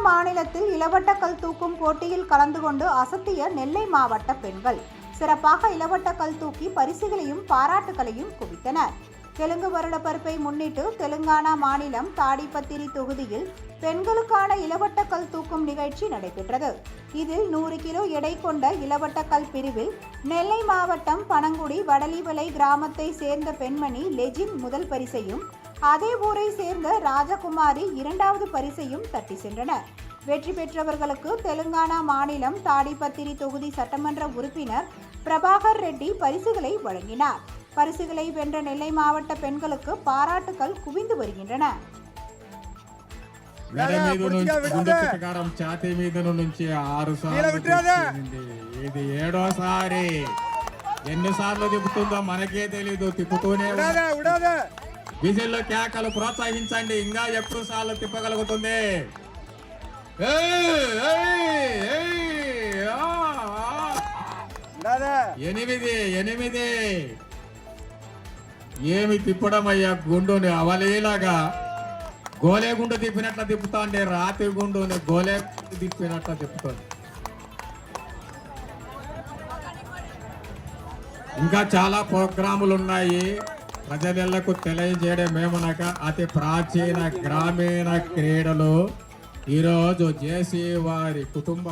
மாநிலத்தில் இளவட்டக்கல் தூக்கும் போட்டியில் கலந்து கொண்டு அசத்திய நெல்லை மாவட்ட பெண்கள் சிறப்பாக இளவட்டக்கல் தூக்கி பரிசுகளையும் பாராட்டுகளையும் குவித்தனர். தெலுங்கு வருடப்பிறப்பை முன்னிட்டு தெலுங்கானா மாநிலம் தாடிப்பத்திரி தொகுதியில் பெண்களுக்கான இளவட்டக்கல் தூக்கும் நிகழ்ச்சி நடைபெற்றது. இதில் 100 கிலோ எடை கொண்ட இளவட்டக்கல் பிரிவில் நெல்லை மாவட்டம் பனங்குடி வடலிவலை கிராமத்தை சேர்ந்த பெண்மணி லெஜின் முதல் பரிசையும், அதே ஊரை சேர்ந்த ராஜகுமாரி 2வது பரிசையும் தட்டி சென்றனர். வெற்றி பெற்றவர்களுக்கு தெலுங்கானா மாநிலம் தாடிப்பத்திரி தொகுதி சட்டமன்ற உறுப்பினர் பிரபாகர் ரெட்டி பரிசுகளை வழங்கினார். பரிசுகளை வென்ற நெல்லை மாவட்ட பெண்களுக்கு பாராட்டுகள் குவிந்து வருகின்றன. ఛాతీ మీద నుంచి 6 సార్లు ఇది 7వసారి. ఎన్నిసార్లు తిప్పుతుందో మనకే తెలీదు, తిప్పుతూనే విజిల్లో కేకలు ప్రోత్సహించండి, ఇంకా ఎక్కువ సార్లు తిప్పగలుగుతుంది. ఎనిమిది ఏమి తిప్పడం అయ్యా, గుండుని అవలీలాగా గోలే గుండు తిప్పినట్ల తిప్పుతాండి, రాతి గుండుని గోలే తిప్పినట్ల తిప్పుతుంది. ఇంకా చాలా ప్రోగ్రాములు ఉన్నాయి, ప్రజలకు తెలియజేయడం ఏమనగా అతి ప్రాచీన గ్రామీణ క్రీడలు ఈరోజు జేసీ వారి కుటుంబ